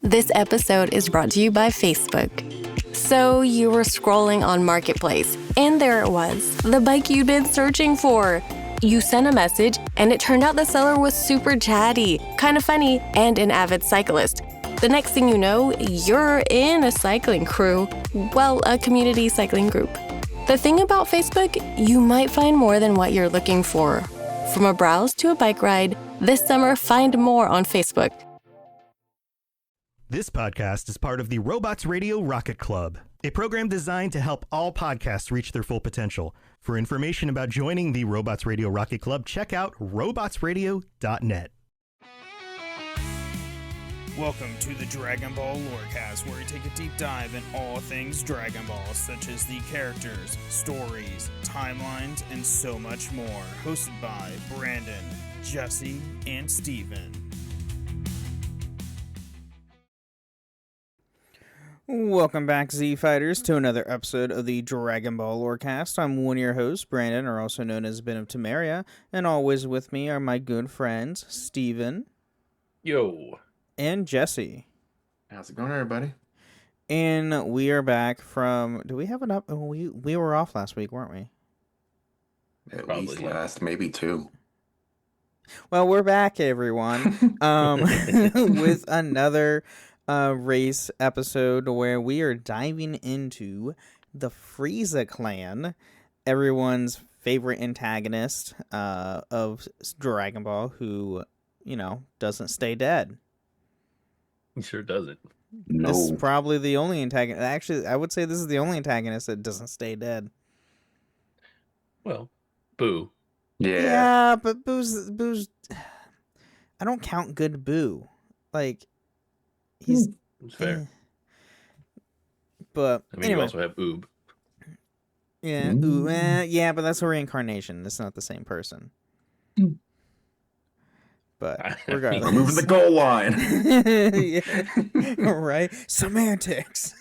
This episode is brought to you by Facebook. So you were scrolling on Marketplace, and there it was, the bike you'd been searching for. You sent a message, and it turned out the seller was super chatty, kind of funny, and an avid cyclist. The next thing you know, you're in a cycling crew. Well, a community cycling group. The thing about Facebook, you might find more than what you're looking for. From a browse to a bike ride, this summer find more on Facebook. This podcast is part of the Robots Radio Rocket Club, a program designed to help all podcasts reach their full potential. For information about joining the Robots Radio Rocket Club, check out robotsradio.net. Welcome to the Dragon Ball Lorecast, where we take a deep dive in all things Dragon Ball, such as the characters, stories, timelines, and so much more. Hosted by Brandon, Jesse, and Steven. Welcome back, Z-Fighters, to another episode of the Dragon Ball Lorecast. I'm one of your hosts, Brandon, or also known as Ben of Temeria, and always with me are my good friends, Steven. Yo. And Jesse. How's it going, everybody? And we are back from... Do we have an up... We were off last week, weren't we? At least last, maybe two. Well, we're back, everyone, with another race episode where we are diving into the Frieza clan, everyone's favorite antagonist of Dragon Ball, who, you know, doesn't stay dead. He sure doesn't. No. This is probably the only antagonist. Actually, I would say this is the only antagonist that doesn't stay dead. Well, Boo. Yeah, but Boo's... I don't count good Boo. Like... He's It's fair. But I mean, anyway. you also have Oob. Yeah, yeah, but that's a reincarnation. It's not the same person. But regardless, We're moving the goal line. Yeah. Right? Semantics.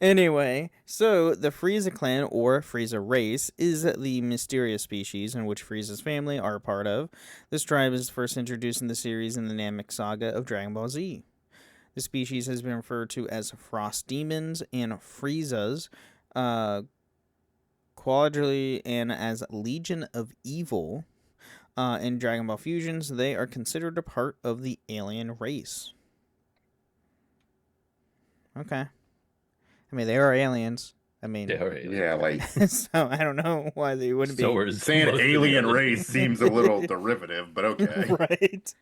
Anyway, so the Frieza clan, or Frieza race, is the mysterious species in which Frieza's family are a part of. This tribe is first introduced in the series in the Namek saga of Dragon Ball Z. The species has been referred to as Frost Demons and Friezas, quadrily, and as Legion of Evil. In Dragon Ball Fusions, they are considered a part of the alien race. Okay. I mean, they are aliens. I mean, yeah, like... so I don't know why they wouldn't be. Saying alien race seems a little derivative, but okay. Right.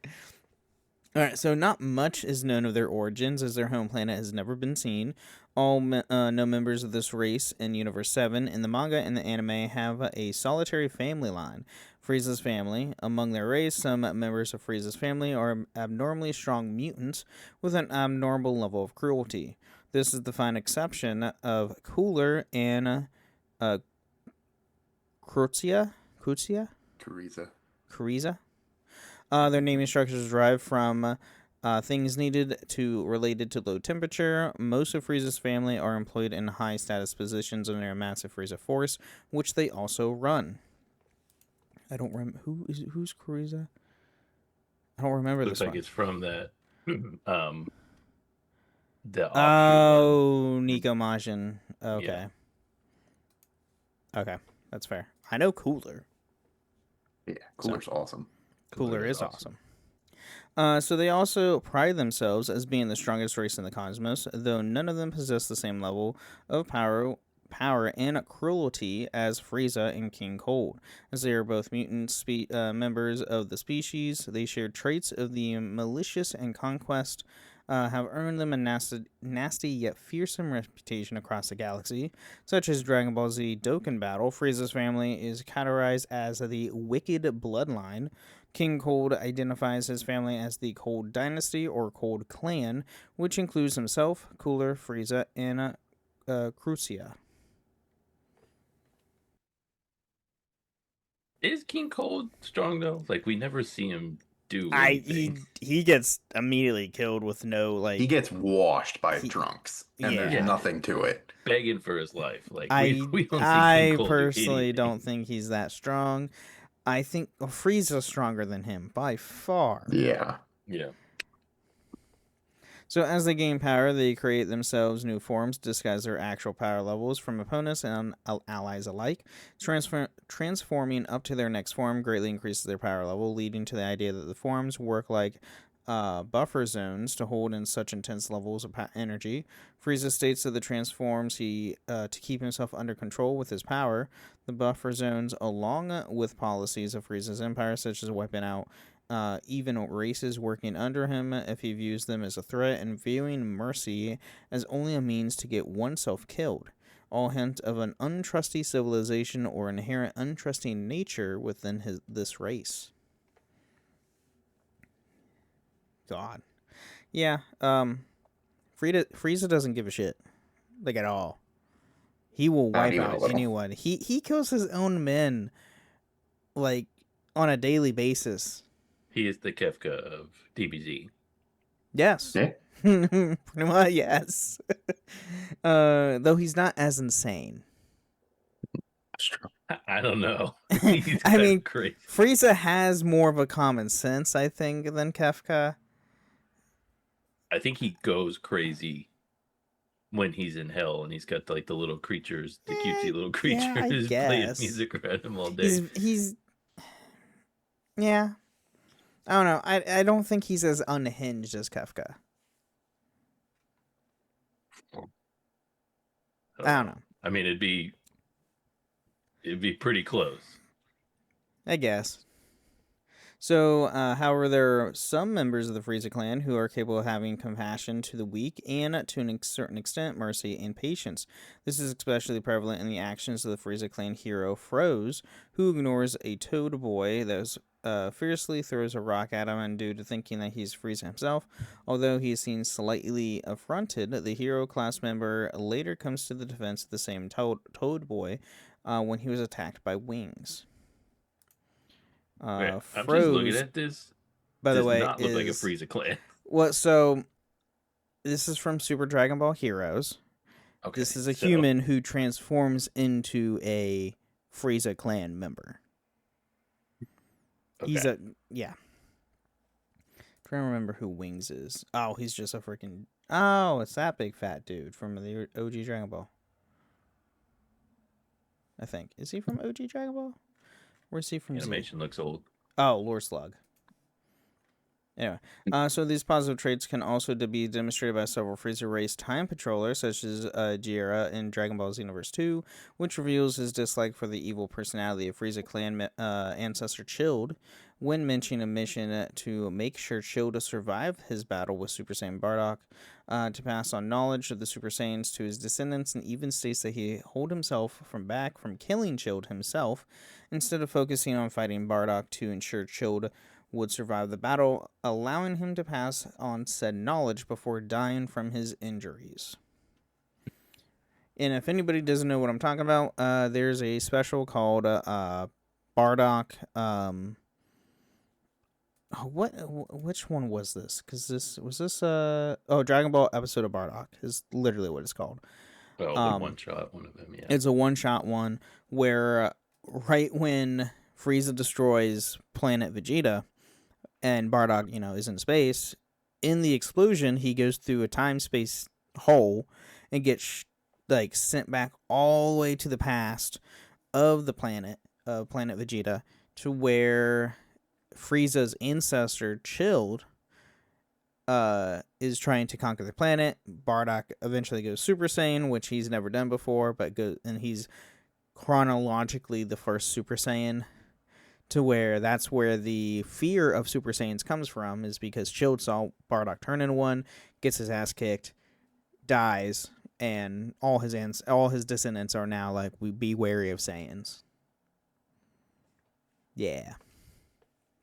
All right, so not much is known of their origins, as their home planet has never been seen. All no members of this race in Universe 7 in the manga and the anime have a solitary family line. Frieza's family. Among their race, some members of Frieza's family are abnormally strong mutants with an abnormal level of cruelty. This is the fine exception of Cooler and Frieza. Their naming structure is derived from things related to low temperature. Most of Frieza's family are employed in high status positions under a massive Frieza force, which they also run. I don't remember who's Frieza. I don't remember Looks this like one. it's from that. Nico Majin. Okay. Yeah. Okay, that's fair. I know Cooler. Yeah, Cooler's awesome. Cooler is awesome. So they also pride themselves as being the strongest race in the cosmos, though none of them possess the same level of power and cruelty as Frieza and King Cold. As they are both mutant members of the species, they share traits of the malicious and conquest, have earned them a nasty yet fearsome reputation across the galaxy, such as Dragon Ball Z Dokkan Battle. Frieza's family is categorized as the Wicked Bloodline. King Cold identifies his family as the Cold Dynasty or Cold Clan, which includes himself, Cooler, Frieza, and Crucia. Is King Cold strong though? Like, we never see him do anything. He gets immediately killed with no, like... He gets washed by drunks, and there's nothing to it. Begging for his life. Like, we don't see I King Cold personally do don't think he's that strong. I think Frieza's stronger than him by far. Yeah. Yeah. So as they gain power, they create themselves new forms to disguise their actual power levels from opponents and allies alike. Transforming up to their next form greatly increases their power level, leading to the idea that the forms work like buffer zones to hold in such intense levels of energy. Frieza states that the transforms to keep himself under control with his power. The buffer zones, along with policies of Frieza's empire, such as wiping out even races working under him if he views them as a threat, and viewing mercy as only a means to get oneself killed. All hint of an untrusty civilization or inherent untrusting nature within this race. God. Yeah, Frieza doesn't give a shit. Like, at all. He will wipe out anyone. He kills his own men, like, on a daily basis. He is the Kefka of DBZ. Yes. Yeah. Pretty much, yes. Though he's not as insane. That's true. I don't know. I mean, crazy. Frieza has more of a common sense, I think, than Kefka. I think he goes crazy when he's in hell and he's got like the little creatures, the cutesy little creatures playing music around him all day. He's yeah. I don't know. I don't think he's as unhinged as Kefka. I don't know. I mean, it'd be pretty close, I guess. So, however, there are some members of the Frieza clan who are capable of having compassion to the weak and, to a certain extent, mercy and patience. This is especially prevalent in the actions of the Frieza clan hero Froze, who ignores a toad boy that fiercely throws a rock at him, and due to thinking that he's Frieza himself, although he is seen slightly affronted, the hero class member later comes to the defense of the same toad boy when he was attacked by wings. I'm Froze, just looking at this. by the way, not look like a Frieza clan. Well, so this is from Super Dragon Ball Heroes. Okay, This is a human who transforms into a Frieza clan member. Okay. He's a trying to remember who Wings is. Oh, he's just a freaking. Oh, it's that big fat dude from the OG Dragon Ball. I think. Is he from OG Dragon Ball? Or is he from Animation looks old. Oh, Lord Slug. Anyway, so these positive traits can also be demonstrated by several Frieza race time patrollers, such as Jiera in Dragon Ball Xenoverse 2, which reveals his dislike for the evil personality of Frieza clan ancestor Chilled when mentioning a mission to make sure Chilled survived his battle with Super Saiyan Bardock, to pass on knowledge of the Super Saiyans to his descendants, and even states that he hold himself back from killing Chilled himself, instead of focusing on fighting Bardock to ensure Chilled would survive the battle, allowing him to pass on said knowledge before dying from his injuries. And if anybody doesn't know what I'm talking about, there's a special called Bardock. Which one was this? Because Dragon Ball episode of Bardock is literally what it's called. Well, one shot, one of them. Yeah, it's a one-shot one where right when Frieza destroys planet Vegeta, and Bardock, is in space. In the explosion, he goes through a time-space hole and gets sent back all the way to the past of the planet Vegeta, to where Frieza's ancestor Chilled is trying to conquer the planet. Bardock eventually goes Super Saiyan, which he's never done before, and he's chronologically the first Super Saiyan. To where that's where the fear of Super Saiyans comes from, is because Chilled saw Bardock turn into one, gets his ass kicked, dies, and all his descendants are now like, we be wary of Saiyans. Yeah.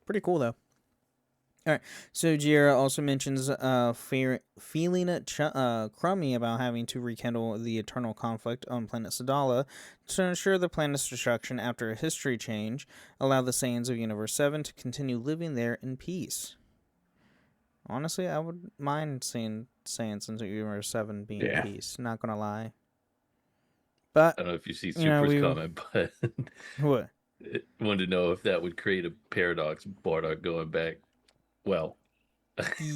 Pretty cool, though. Alright, so Jiera also mentions feeling crummy about having to rekindle the eternal conflict on planet Sadala to ensure the planet's destruction after a history change, allow the Saiyans of Universe 7 to continue living there in peace. Honestly, I would mind seeing Saiyans in Universe 7 being in peace, not gonna lie. But I don't know if you see Super's comment, but what? I wanted to know if that would create a paradox, Bardock going back. Well,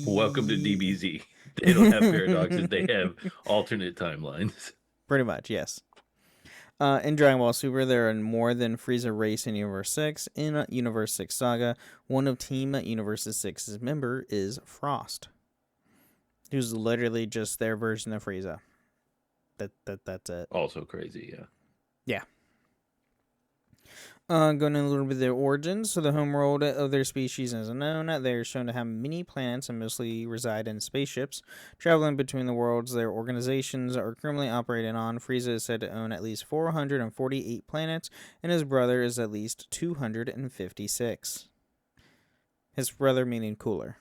Welcome to DBZ. They don't have paradoxes. They have alternate timelines. Pretty much, yes. In Dragon Ball Super, there are more than Frieza race in Universe 6. In Universe 6 Saga, one of Team Universe 6's member is Frost, who's literally just their version of Frieza. That's it. Also crazy, yeah. Yeah. Going in a little bit of their origins. So the homeworld of their species is unknown. They are shown to have many planets and mostly reside in spaceships, traveling between the worlds their organizations are currently operating on. Frieza is said to own at least 448 planets, and his brother is at least 256. His brother meaning cooler.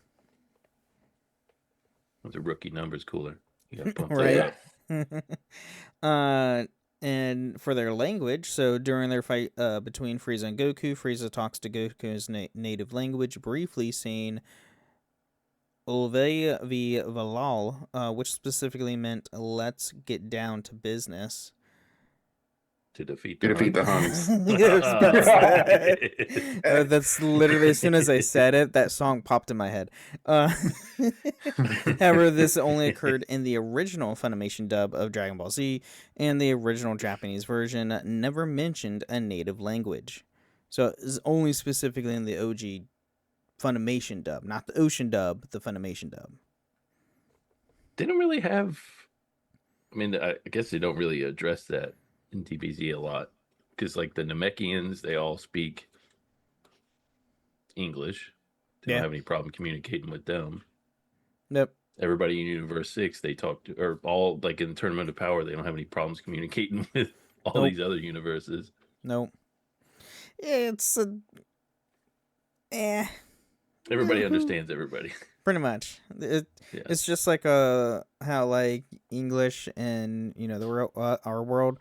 The rookie number's cooler. You gotta pump Right. that up. And for their language, so during their fight between Frieza and Goku, Frieza talks to Goku's native language briefly, saying Ulve v Valal, which specifically meant "let's get down to business." To defeat To the defeat the Huns. Huns. That's literally, as soon as I said it, that song popped in my head. However, this only occurred in the original Funimation dub of Dragon Ball Z, and the original Japanese version never mentioned a native language. So it's only specifically in the OG Funimation dub, not the Ocean dub, the Funimation dub. They don't really have. I mean, I guess they don't really address that in DBZ a lot, because like the Namekians, they all speak English. They don't have any problem communicating with them. Nope. Everybody in Universe 6, they talk to, or all like in the Tournament of Power, they don't have any problems communicating with all these other universes. Nope. It's a Everybody understands everybody. Pretty much. It's just like how like English and our world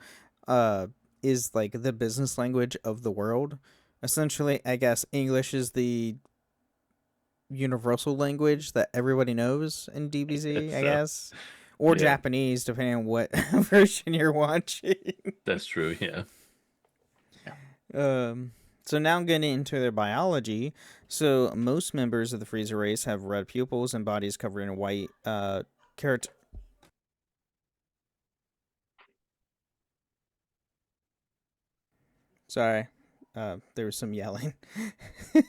is like the business language of the world. Essentially, I guess English is the universal language that everybody knows in DBZ, I guess. Or Japanese, depending on what version you're watching. That's true, yeah. So now I'm getting into their biology. So most members of the Frieza race have red pupils and bodies covered in white Sorry, there was some yelling. I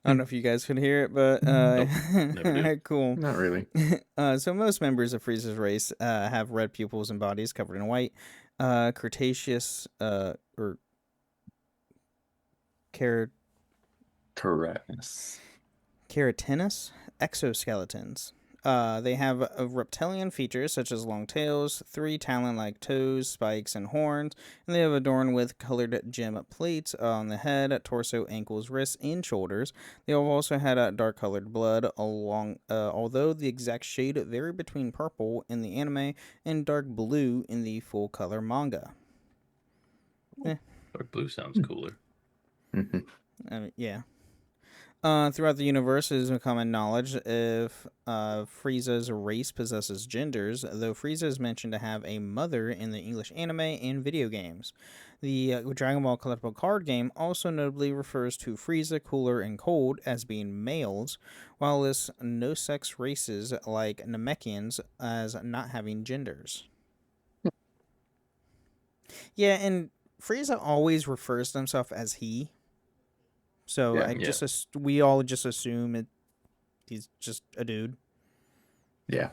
don't know if you guys could hear it, but Nope, cool. Not really. So most members of Frieza's race have red pupils and bodies covered in white. Cretaceous or Keratinous exoskeletons. They have reptilian features such as long tails, 3 talon-like toes, spikes, and horns, and they have adorned with colored gem plates on the head, torso, ankles, wrists, and shoulders. They have also had dark-colored blood, although the exact shade varied between purple in the anime and dark blue in the full-color manga. Dark blue sounds cooler. Yeah. Throughout the universe, it is common knowledge if Frieza's race possesses genders, though Frieza is mentioned to have a mother in the English anime and video games. The Dragon Ball collectible card game also notably refers to Frieza, Cooler, and Cold as being males, while lists no-sex races like Namekians as not having genders. Yeah, and Frieza always refers to himself as he. So we all just assume he's just a dude. Yeah.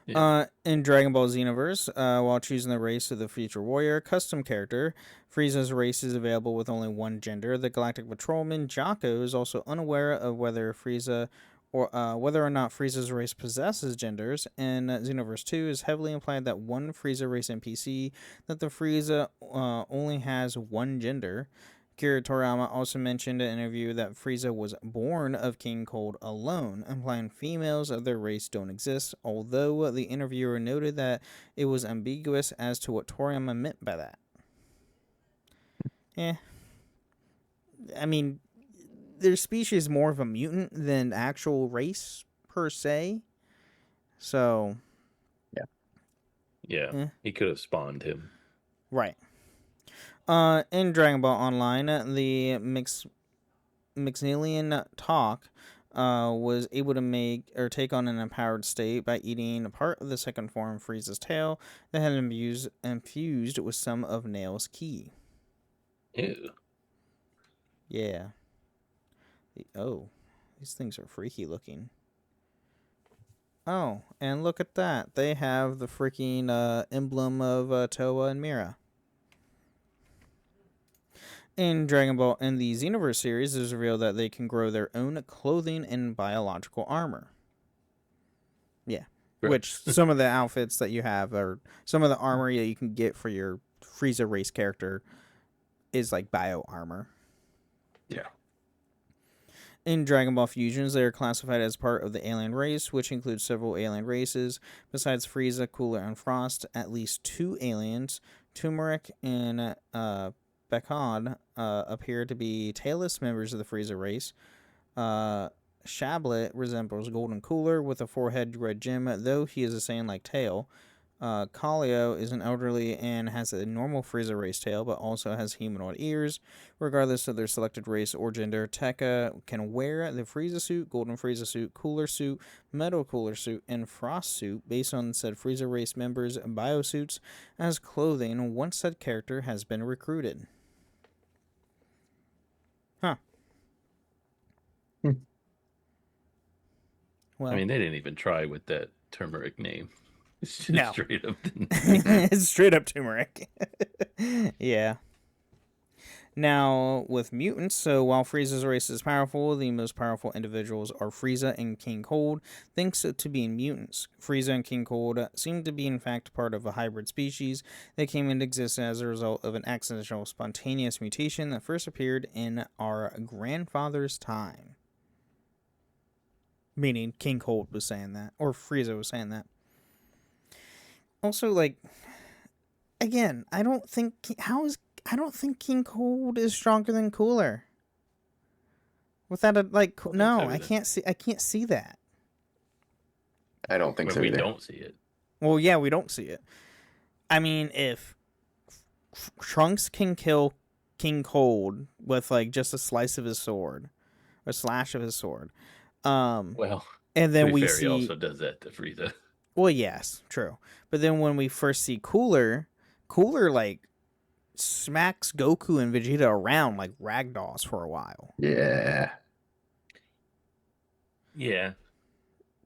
In Dragon Ball Xenoverse, while choosing the race of the future warrior custom character, Frieza's race is available with only one gender. The Galactic Patrolman Jocko is also unaware of whether whether or not Frieza's race possesses genders. In Xenoverse 2, is heavily implied that one Frieza race NPC that the Frieza only has one gender. Kira Toriyama also mentioned in an interview that Frieza was born of King Cold alone, implying females of their race don't exist, although the interviewer noted that it was ambiguous as to what Toriyama meant by that. I mean, their species is more of a mutant than actual race, per se. So... Yeah, he could have spawned him. Right. In Dragon Ball Online, the Mixnilian talk was able to make or take on an empowered state by eating a part of the second form of Frieza's tail that had infused with some of Nail's ki. Ew. Yeah. These things are freaky looking. Oh, and look at that. They have the freaking emblem of Toa and Mira. In Dragon Ball and the Xenoverse series, it is revealed that they can grow their own clothing and biological armor. Yeah. Right. Which some of the outfits that you have, or some of the armor that you can get for your Frieza race character, is like bio armor. Yeah. In Dragon Ball Fusions, they are classified as part of the alien race, which includes several alien races. Besides Frieza, Cooler, and Frost, at least 2 aliens, Turmeric and Bekad, appear to be tailless members of the Frieza race. Shablet resembles Golden Cooler with a forehead red gem, though he is a Saiyan-like tail. Kallio is an elderly and has a normal Frieza race tail, but also has humanoid ears. Regardless of their selected race or gender, Tekka can wear the Frieza suit, Golden Frieza suit, Cooler suit, Metal Cooler suit, and Frost suit based on said Frieza race members' biosuits as clothing once said character has been recruited. Huh. Well, I mean, they didn't even try with that turmeric name. It's just No. straight up. It's straight up turmeric. Yeah. Now, with mutants, so while Frieza's race is powerful, the most powerful individuals are Frieza and King Cold, thanks to being mutants. Frieza and King Cold seem to be, in fact, part of a hybrid species that came into existence as a result of an accidental spontaneous mutation that first appeared in our grandfather's time. Meaning King Cold was saying that, or Frieza was saying that. Also, like, again, I don't think King Cold is stronger than Cooler. Without a I can't see that. I don't think But so we either. don't see it. Well, yeah, we don't see it. I mean, if Trunks can kill King Cold with like just a slice of his sword, a slash of his sword, Well, and then to be we fair, see. he also does that to Frieza. Well, yes, true. But then when we first see Cooler like smacks Goku and Vegeta around like ragdolls for a while. Yeah. Yeah.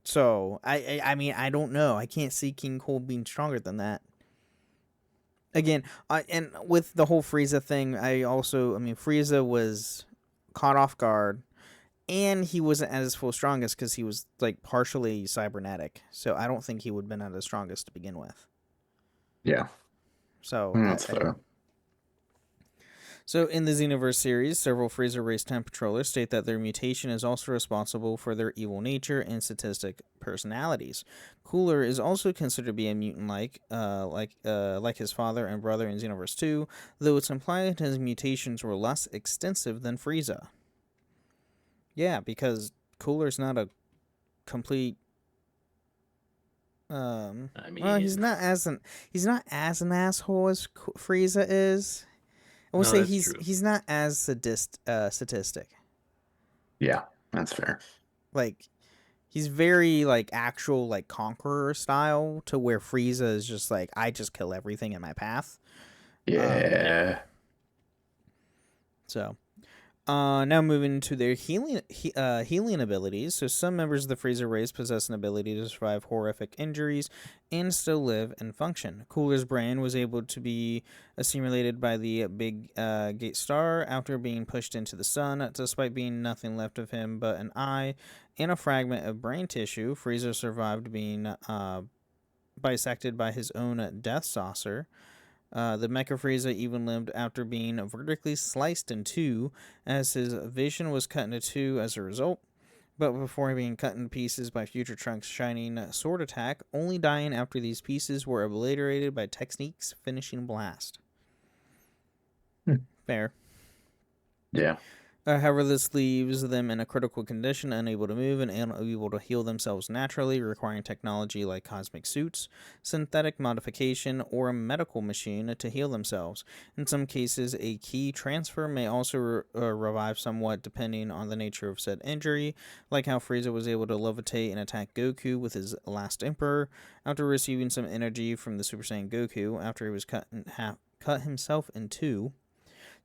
So I mean, I don't know. I can't see King Cold being stronger than that. Again, and with the whole Frieza thing, Frieza was caught off guard. And he wasn't at his full strongest because he was like partially cybernetic. So I don't think he would have been at his strongest to begin with. Yeah. So That's fair. So in the Xenoverse series, several Frieza race time patrollers state that their mutation is also responsible for their evil nature and sadistic personalities. Cooler is also considered to be a mutant like his father and brother in Xenoverse 2, though it's implied his mutations were less extensive than Frieza. Yeah, because Cooler's not a complete. He's not as an asshole as Frieza is. I will say he's not as sadistic. Yeah, that's fair. Like, he's very like actual like conqueror style to where Frieza is just like, I just kill everything in my path. Yeah. So. Now moving to their healing abilities. So some members of the Frieza race possess an ability to survive horrific injuries and still live and function. Cooler's brain was able to be assimilated by the Big Gate Star after being pushed into the sun, despite being nothing left of him but an eye and a fragment of brain tissue. Frieza survived being bisected by his own death saucer. The Mecha Frieza even lived after being vertically sliced in two, as his vision was cut into two as a result, but before being cut into pieces by future Trunks' shining sword attack, only dying after these pieces were obliterated by Technique's finishing blast. Fair. Yeah. However, this leaves them in a critical condition, unable to move and unable to heal themselves naturally, requiring technology like cosmic suits, synthetic modification, or a medical machine to heal themselves. In some cases, a key transfer may also revive somewhat depending on the nature of said injury, like how Frieza was able to levitate and attack Goku with his last Emperor after receiving some energy from the Super Saiyan Goku after he was cut himself in two.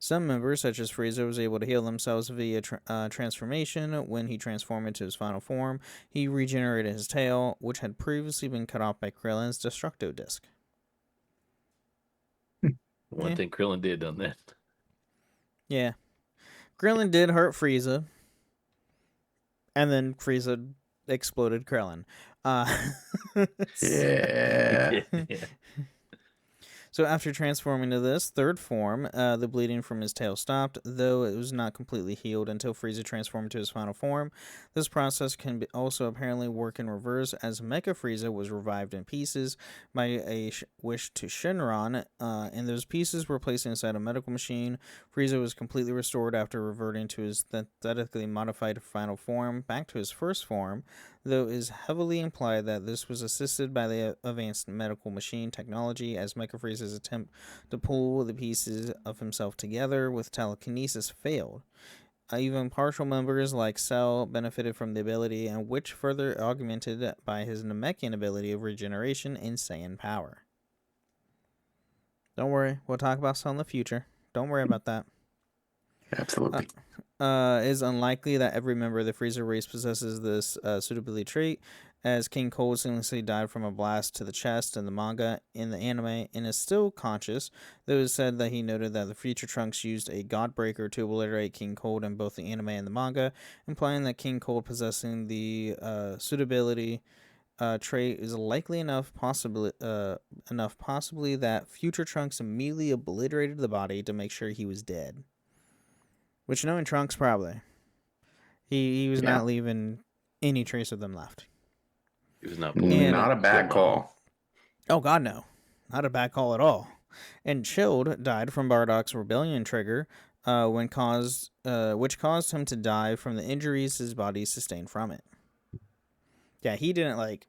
Some members, such as Frieza, was able to heal themselves via transformation. When he transformed into his final form, he regenerated his tail, which had previously been cut off by Krillin's Destructo Disc. One thing Krillin did on that. Yeah. Krillin did hurt Frieza. And then Frieza exploded Krillin. Yeah. So after transforming to this third form, the bleeding from his tail stopped, though it was not completely healed until Frieza transformed to his final form. This process can also apparently work in reverse, as Mecha Frieza was revived in pieces by a wish to Shenron, and those pieces were placed inside a medical machine. Frieza was completely restored after reverting to his synthetically modified final form, back to his first form, though it is heavily implied that this was assisted by the advanced medical machine technology, as Mecha Frieza's attempt to pull the pieces of himself together with telekinesis failed. Even partial members like Cell benefited from the ability, and which further augmented by his Namekian ability of regeneration and Saiyan power. Don't worry, we'll talk about Cell in the future. Don't worry about that. Absolutely. It is unlikely that every member of the Frieza race possesses this suitability trait, as King Cold seamlessly died from a blast to the chest in the manga. In the anime, and is still conscious, though it is said that he noted that the future Trunks used a Godbreaker to obliterate King Cold in both the anime and the manga, implying that King Cold possessing the suitability trait is likely enough possibly that future Trunks immediately obliterated the body to make sure he was dead. Which, knowing Trunks, probably. He was not leaving any trace of them left. He was not a bad call. Oh, God, no. Not a bad call at all. And Chilled died from Bardock's rebellion trigger, which caused him to die from the injuries his body sustained from it. Yeah, he didn't,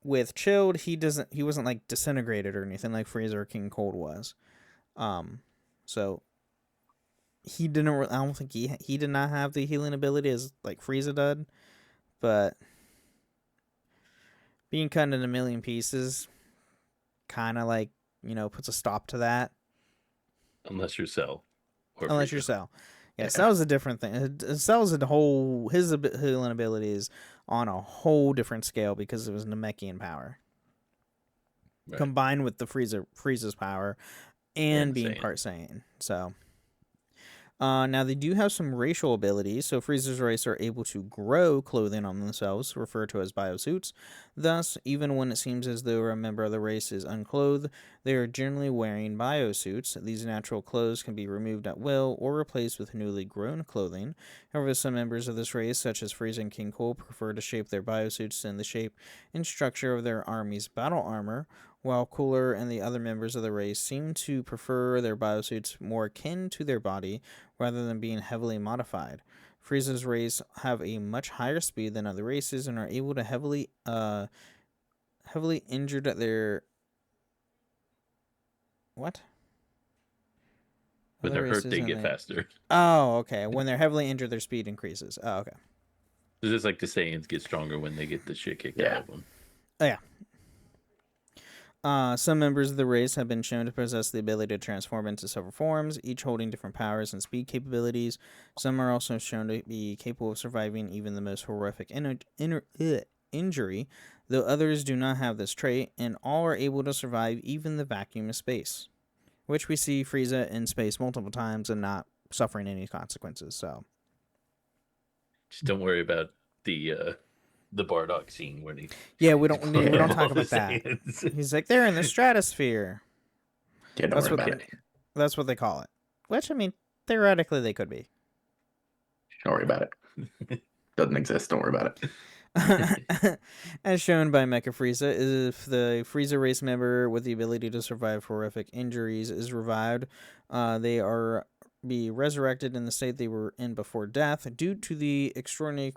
with Chilled, he wasn't, disintegrated or anything like Frieza or King Cold was. So... I don't think he did not have the healing ability as Frieza did, but being cut into a million pieces kind of puts a stop to that. Unless you're Cell. Unless you're Cell. Yeah, Cell's a different thing. Cell's his healing ability is on a whole different scale because it was Namekian power. Right. Combined with the Frieza's power and being part Saiyan. So... now, they do have some racial abilities, so Frieza's race are able to grow clothing on themselves, referred to as biosuits. Thus, even when it seems as though a member of the race is unclothed, they are generally wearing biosuits. These natural clothes can be removed at will or replaced with newly grown clothing. However, some members of this race, such as Frieza and King Cold, prefer to shape their biosuits in the shape and structure of their army's battle armor, while Cooler and the other members of the race seem to prefer their biosuits more akin to their body rather than being heavily modified. Frieza's race have a much higher speed than other races and are able to heavily injured at their... What? When they're hurt, they get faster. Oh, okay. When they're heavily injured, their speed increases. Oh, okay. It's just like the Saiyans get stronger when they get the shit kicked out of them. Oh, yeah. Some members of the race have been shown to possess the ability to transform into several forms, each holding different powers and speed capabilities. Some are also shown to be capable of surviving even the most horrific injury, though others do not have this trait, and all are able to survive even the vacuum of space, which we see Frieza in space multiple times and not suffering any consequences. So, just don't worry about the Bardock scene where he... Yeah, we don't talk about that. He's like, they're in the stratosphere. Yeah, don't worry about it. That's what they call it. Which, I mean, theoretically they could be. Don't worry about it. Doesn't exist. Don't worry about it. As shown by Mecha Frieza, if the Frieza race member with the ability to survive horrific injuries is revived, they are be resurrected in the state they were in before death. Due to the extraordinary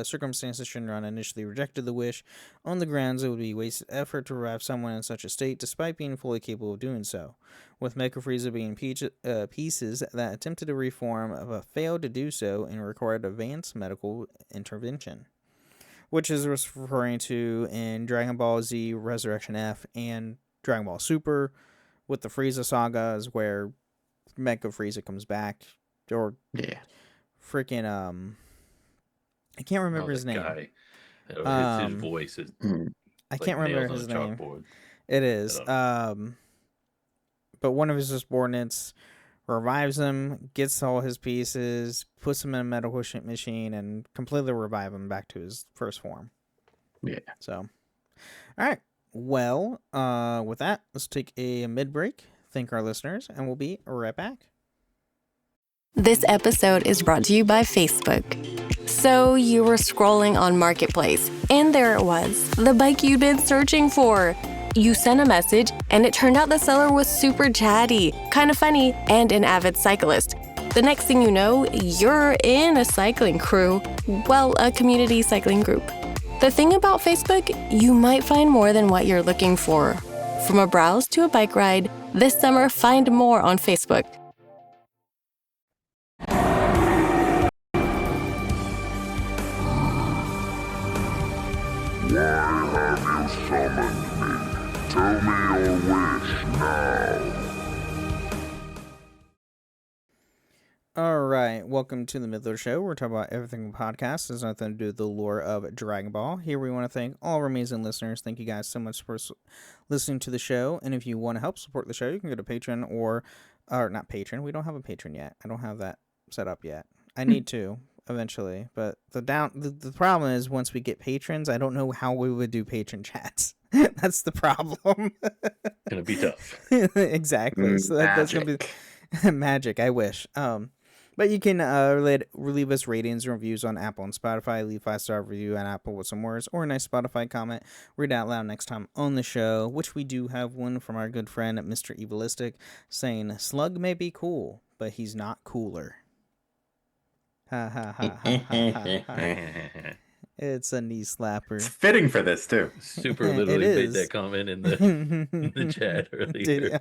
circumstances, Shinran initially rejected the wish on the grounds it would be wasted effort to revive someone in such a state, despite being fully capable of doing so. With Mecha Frieza being pieces that attempted to reform but failed to do so and required advanced medical intervention. Which is referring to in Dragon Ball Z Resurrection F and Dragon Ball Super with the Frieza sagas where Mecha Frieza comes back. Or freaking I can't remember his name. Guy. His voice is I can't remember his name. Chalkboard. It is. But one of his subordinates revives him, gets all his pieces, puts him in a medical machine, and completely revive him back to his first form. Yeah. So, all right. Well, with that, let's take a mid-break, thank our listeners, and we'll be right back. This episode is brought to you by Facebook. So you were scrolling on Marketplace, and there it was, the bike you'd been searching for. You sent a message, and it turned out the seller was super chatty, kind of funny, and an avid cyclist. The next thing you know, you're in a cycling crew. Well, a community cycling group. The thing about Facebook, you might find more than what you're looking for. From a browse to a bike ride, this summer find more on Facebook. Why have you summoned me? Tell me your wish now. Alright, welcome to the Midler Show. We're talking about everything in podcasts. There's nothing to do with the lore of Dragon Ball. Here we want to thank all our amazing listeners. Thank you guys so much for listening to the show. And if you want to help support the show, you can go to Patreon or not Patreon. We don't have a Patreon yet. I don't have that set up yet. I need to eventually. But the problem is once we get patrons, I don't know how we would do patron chats. That's the problem. Gonna be tough. Exactly. So that's gonna be magic. I wish. But you can leave us ratings and reviews on Apple and Spotify. Leave 5-star review on Apple with some words or a nice Spotify comment. Read out loud next time on the show, which we do have one from our good friend Mr. Evilistic saying, "Slug may be cool, but he's not cooler." Ha ha ha ha ha ha. It's a knee slapper. It's fitting for this too. Super literally made that comment in the chat earlier.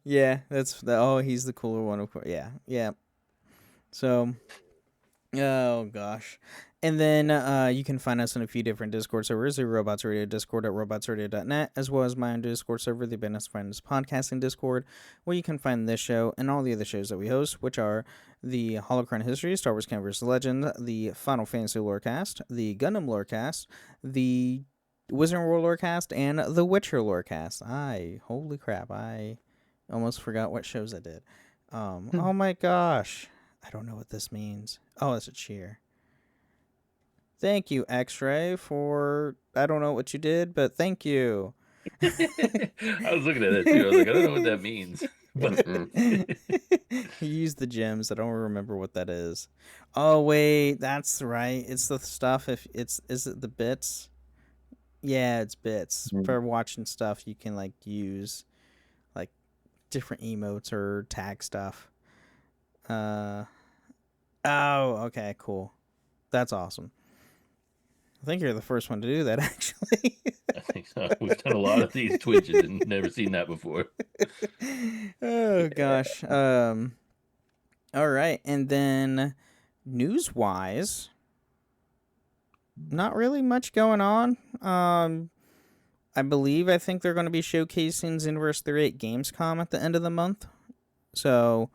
Yeah, he's the cooler one, of course. Yeah. So, oh gosh. And then you can find us in a few different Discord servers. The Robots Radio Discord at robotsradio.net, as well as my own Discord server, the Business Friends Podcasting Discord, where you can find this show and all the other shows that we host, which are the Holocron History, Star Wars Canon vs. Legend, the Final Fantasy Lorecast, the Gundam Lorecast, the Wizard World Lorecast, and the Witcher Lorecast. Holy crap, I almost forgot what shows I did. Oh my gosh. I don't know what this means. Oh, it's a cheer. Thank you, X-Ray, for... I don't know what you did, but thank you. I was looking at that too. I was like, I don't know what that means. But He used the gems. I don't remember what that is. Oh, wait. That's right. It's the stuff. Is it the bits? Yeah, it's bits. For watching stuff, you can, use, different emotes or tag stuff. Oh, okay, cool. That's awesome. I think you're the first one to do that, actually. I think so. We've done a lot of these Twitches and never seen that before. Oh, gosh. All right. And then news-wise, not really much going on. I think they're going to be showcasing Xenoverse 38 Gamescom at the end of the month. So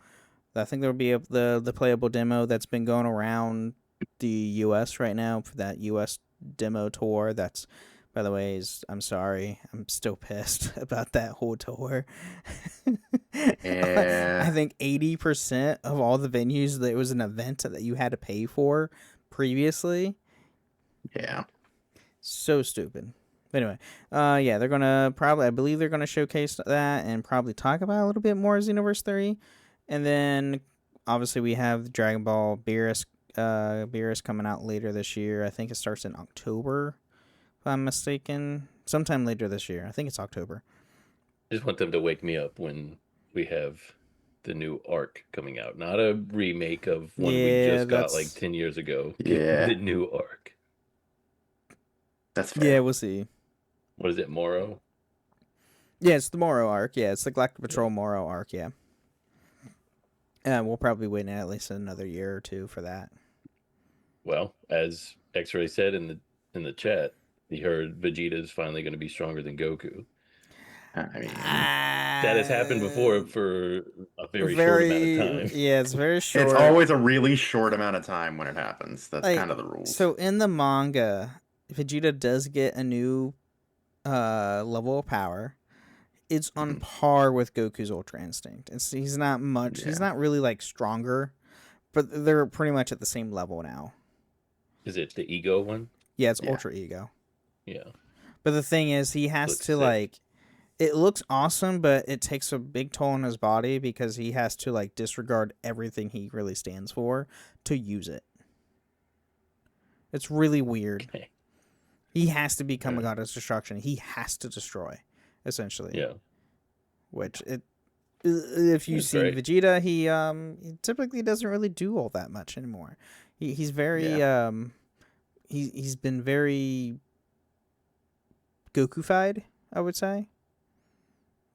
I think there'll be the playable demo that's been going around the U.S. right now for that U.S. demo tour. That's, by the way, I'm sorry. I'm still pissed about that whole tour. Yeah. I think 80% of all the venues, that it was an event that you had to pay for previously. Yeah. So stupid. But anyway, yeah, they're going to I believe they're going to showcase that and probably talk about a little bit more Xenoverse 3. And then, obviously, we have Dragon Ball Beerus coming out later this year. I think it starts in October, if I'm mistaken. Sometime later this year. I think it's October. I just want them to wake me up when we have the new arc coming out. Not a remake of one we Yeah, just got like that's 10 years ago. Yeah. The new arc. That's fair. yeah. We'll see. What is it, Moro? Yeah, it's the Moro arc. Yeah, it's the Galactic Patrol Moro arc. Yeah. We'll probably wait at least another year or two for that. Well, as X-Ray said in the chat, he heard Vegeta is finally going to be stronger than Goku. I mean, That has happened before for a very short amount of time. Yeah, it's very short. it's always a really short amount of time when it happens. That's Like, kind of the rules. So in the manga, Vegeta does get a new level of power. It's on par with Goku's Ultra Instinct. He's not much. Yeah. He's not really like stronger, but they're pretty much at the same level now. Is it the ego one? Yeah, it's Yeah. Ultra Ego. Yeah. But the thing is, he has Looks to sick. like. It looks awesome, but it takes a big toll on his body because he has to like disregard everything he really stands for to use it. It's really weird. Okay. He has to become a Yeah. god of destruction. He has to destroy, essentially. Yeah. Which if you That's see great. Vegeta, he typically doesn't really do all that much anymore. He's very he's been very Goku-fied, I would say.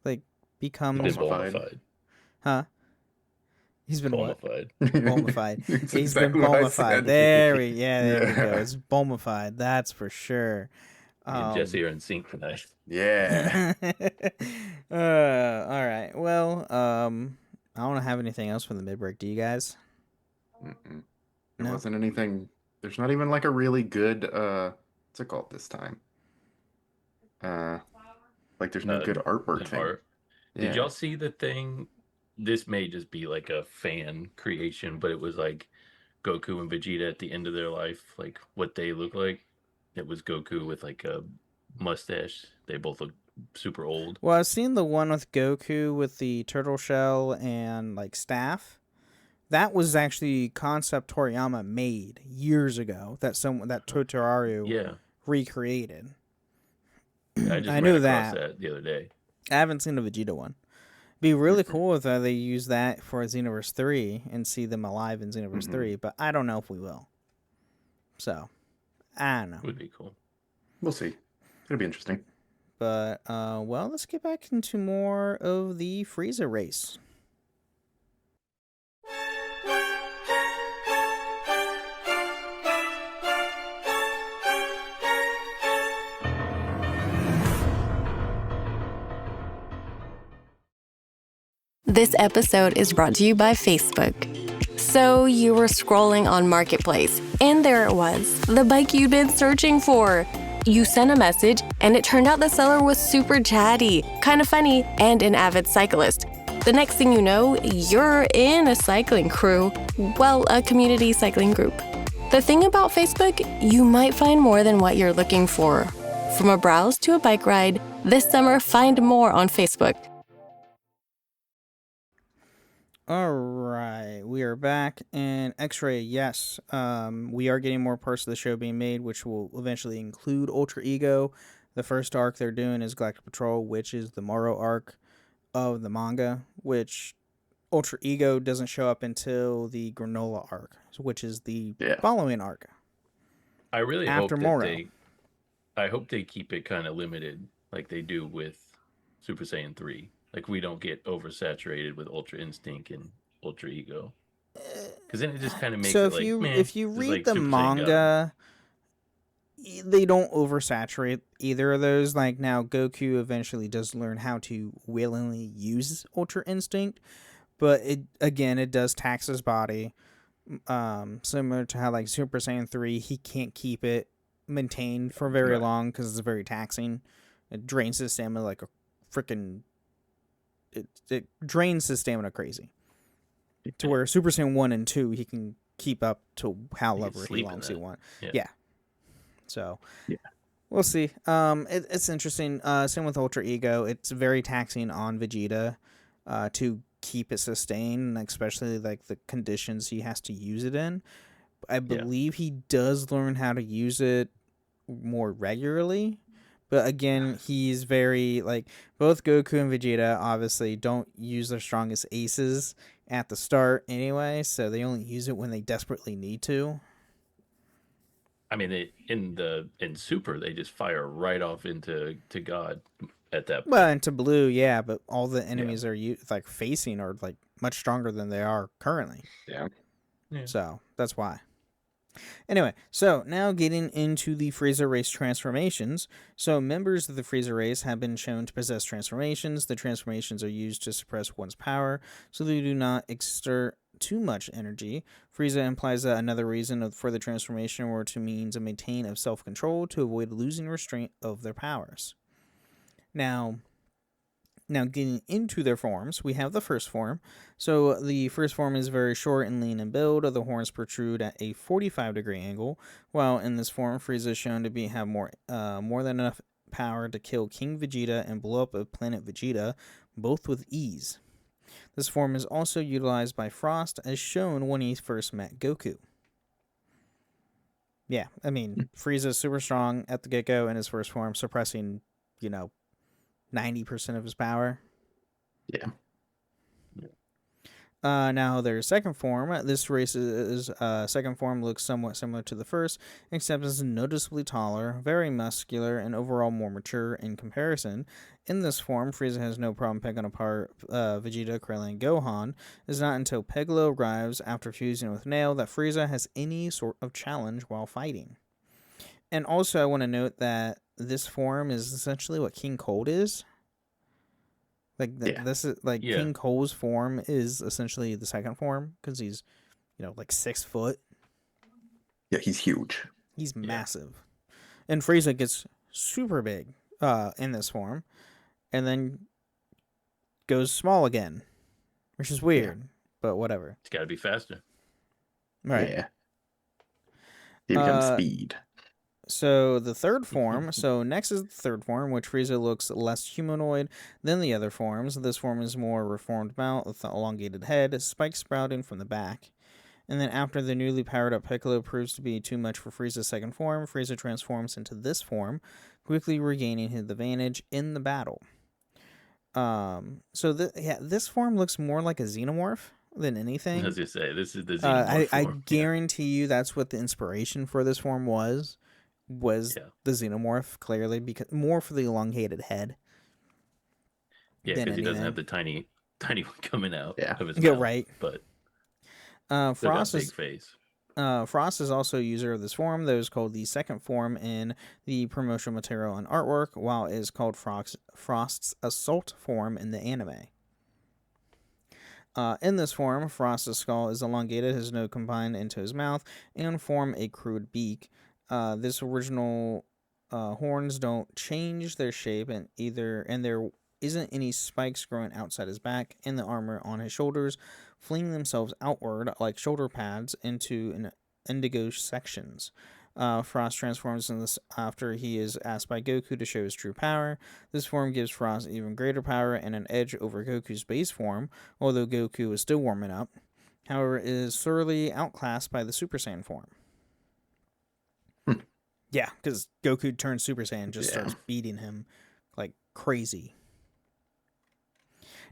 Like become He's been Bulmified. Bulmified. huh? He's been what? Bulmified. Bulmified. That's He's exactly been what I Bulmified. said. There we go. Yeah. It's Bulmified, that's for sure. Me and Jesse are in sync tonight. Yeah. All right. Well, I don't have anything else from the mid break. Do you guys? Mm-mm. There No? wasn't anything. There's not even like a really good. What's it called this time? Like there's no good artwork An thing. art. Yeah. Did y'all see the thing? This may just be like a fan creation, but it was like Goku and Vegeta at the end of their life, like what they look like. It was Goku with like a mustache. They both look super old. Well, I've seen the one with Goku with the turtle shell and like staff. That was actually concept Toriyama made years ago. That Totararu Yeah, recreated. I just I ran knew across that. the other day. I haven't seen the Vegeta one. Be really cool if they use that for Xenoverse 3 and see them alive in Xenoverse 3, but I don't know if we will. So, I don't know. Would be cool. We'll see. It'll be interesting. But, well, let's get back into more of the Frieza race. This episode is brought to you by Facebook. So you were scrolling on Marketplace, and there it was, the bike you'd been searching for. You sent a message, and it turned out the seller was super chatty, kind of funny, and an avid cyclist. The next thing you know, you're in a cycling crew. Well, a community cycling group. The thing about Facebook, you might find more than what you're looking for. From a browse to a bike ride, this summer find more on Facebook. All right, we are back. And X-Ray, yes, we are getting more parts of the show being made, which will eventually include Ultra Ego. The first arc they're doing is Galactic Patrol, which is the Moro arc of the manga, which Ultra Ego doesn't show up until the Granola arc, which is the following arc. I really After hope Moro. that I hope they keep it kind of limited, like they do with Super Saiyan 3. Like we don't get oversaturated with Ultra Instinct and Ultra Ego, because then it just kind of makes So it if like, you man, if you it's read like the Super Saiyan God. manga, they don't oversaturate either of those. Like now, Goku eventually does learn how to willingly use Ultra Instinct, but it does tax his body. Similar to how like Super Saiyan 3, he can't keep it maintained for very Right. long because it's very taxing. It drains his stamina like a freaking. It drains his stamina crazy. To where Super Saiyan 1 and 2, he can keep up to however he sleep in longs he that. wants. Yeah. Yeah. So, Yeah. we'll see. It's interesting. Same with Ultra Ego. It's very taxing on Vegeta to keep it sustained, especially like the conditions he has to use it in. I believe he does learn how to use it more regularly, But again, he's very, like, both Goku and Vegeta obviously don't use their strongest aces at the start anyway, so they only use it when they desperately need to. I mean, in Super, they just fire right off into God at that point. Well, into Blue, yeah, but all the Yeah. enemies are like facing are like much stronger than they are currently. Yeah. So that's why. Anyway, so now getting into the Frieza race transformations. So members of the Frieza race have been shown to possess transformations. The transformations are used to suppress one's power, so they do not exert too much energy. Frieza implies that another reason for the transformation were to means a maintain of self-control to avoid losing restraint of their powers. Now getting into their forms, we have the first form. So the first form is very short and lean in build. The horns protrude at a 45-degree angle, while in this form, Frieza is shown to have more than enough power to kill King Vegeta and blow up a planet Vegeta, both with ease. This form is also utilized by Frost, as shown when he first met Goku. Yeah, I mean, Frieza is super strong at the get-go in his first form, suppressing, 90% of his power. Yeah. Now their second form. This race's second form looks somewhat similar to the first, except is noticeably taller, very muscular, and overall more mature in comparison. In this form, Frieza has no problem picking apart Vegeta, Krillin, and Gohan. It's not until Piccolo arrives after fusing with Nail that Frieza has any sort of challenge while fighting. And also, I want to note that this form is essentially what King Cold is. This is like King Cold's form is essentially the second form because he's, like 6 foot. Yeah, he's huge. He's massive, and Frieza gets super big in this form, and then goes small again, which is weird, but whatever. It's got to be faster. Right. Yeah. He becomes speed. So the third form, next is the third form, which Frieza looks less humanoid than the other forms. This form is more reformed mount with an elongated head, spikes sprouting from the back. And then after the newly powered up Piccolo proves to be too much for Frieza's second form, Frieza transforms into this form, quickly regaining his advantage in the battle. This form looks more like a xenomorph than anything. I was going to say, this is the xenomorph I form. guarantee you that's what the inspiration for this form was the xenomorph, clearly, because more for the elongated head. Yeah, because he doesn't have the tiny one coming out of his mouth. Yeah, right. But Frost big face. Frost is also a user of this form that is called the second form in the promotional material and artwork, while it is called Frost's assault form in the anime. In this form, Frost's skull is elongated, his nose combined into his mouth, and form a crude beak. This original horns don't change their shape, and there isn't any spikes growing outside his back, and the armor on his shoulders fling themselves outward like shoulder pads into an indigo sections. Frost transforms in this after he is asked by Goku to show his true power. This form gives Frost even greater power and an edge over Goku's base form, although Goku is still warming up. However, it is thoroughly outclassed by the Super Saiyan form. Yeah, because Goku turns Super Saiyan, just starts beating him like crazy.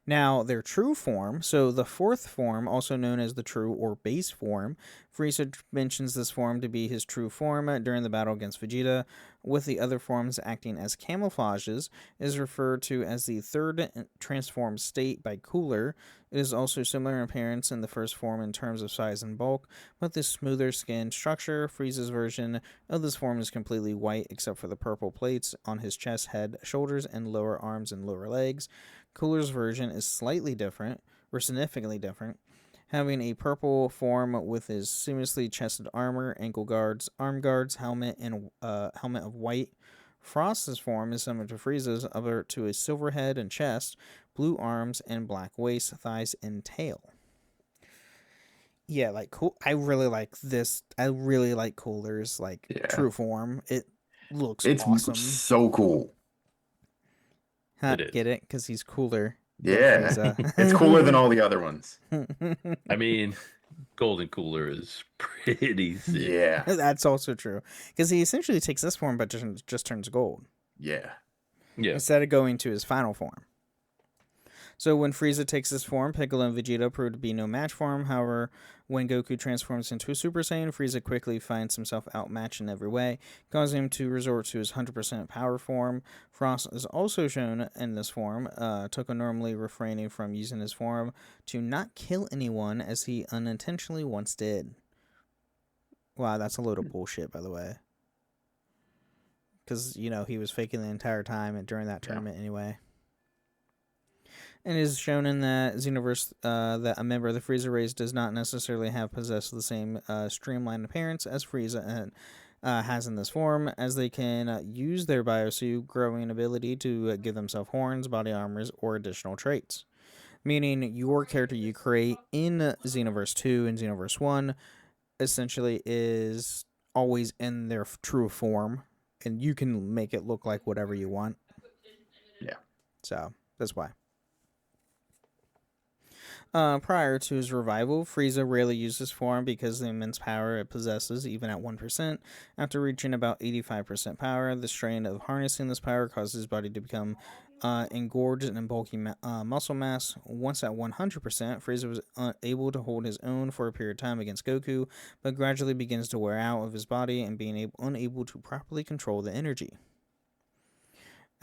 Now, their true form, so the fourth form, also known as the true or base form, Frieza mentions this form to be his true form during the battle against Vegeta, with the other forms acting as camouflages, is referred to as the third transformed state by Cooler. It is also similar in appearance in the first form in terms of size and bulk, but this smoother skin structure. Frieza's version of this form is completely white except for the purple plates on his chest, head, shoulders, and lower arms and lower legs. Cooler's version is slightly different, or significantly different, having a purple form with his seamlessly chested armor, ankle guards, arm guards, helmet, and helmet of white. Frost's form is similar to Frieza's, other to a silver head and chest, blue arms, and black waist, thighs, and tail. Yeah, cool. I really like this. I really like Cooler's true form. It looks awesome. It's so cool. Get it? Because he's cooler. Yeah. It's cooler than all the other ones. I mean, Golden Cooler is pretty sick. Yeah. That's also true. Because he essentially takes this form but just turns gold. Yeah. Yeah. instead of going to his final form. So when Frieza takes this form, Piccolo and Vegeta prove to be no match for him. However, when Goku transforms into a Super Saiyan, Frieza quickly finds himself outmatched in every way, causing him to resort to his 100% power form. Frost is also shown in this form, Toko normally refraining from using his form to not kill anyone as he unintentionally once did. Wow, that's a load of bullshit, by the way. Because, he was faking the entire time and during that tournament anyway. And it is shown in that Xenoverse that a member of the Frieza race does not necessarily have possessed the same streamlined appearance as Frieza has in this form, as they can use their biosuit growing ability to give themselves horns, body armors, or additional traits. Meaning your character you create in Xenoverse 2 and Xenoverse 1 essentially is always in their true form, and you can make it look like whatever you want. Yeah. So, that's why. Prior to his revival, Frieza rarely used this form because of the immense power it possesses, even at 1%. After reaching about 85% power, the strain of harnessing this power causes his body to become engorged in bulky muscle mass. Once at 100%, Frieza was able to hold his own for a period of time against Goku, but gradually begins to wear out of his body and being unable to properly control the energy.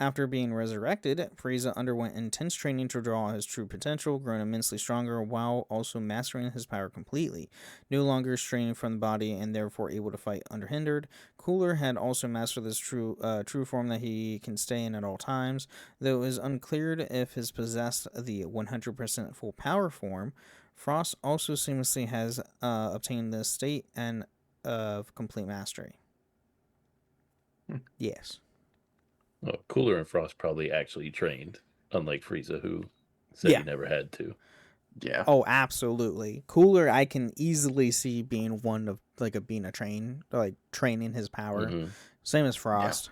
After being resurrected, Frieza underwent intense training to draw his true potential, growing immensely stronger while also mastering his power completely. No longer straining from the body and therefore able to fight unhindered, Cooler had also mastered this true form that he can stay in at all times, though it is unclear if he possessed the 100% full power form. Frost also seamlessly has obtained this state and of complete mastery. Yes. Well, Cooler and Frost probably actually trained, unlike Frieza, who said he never had to. Yeah. Oh, absolutely. Cooler, I can easily see being one of training his power. Mm-hmm. Same as Frost.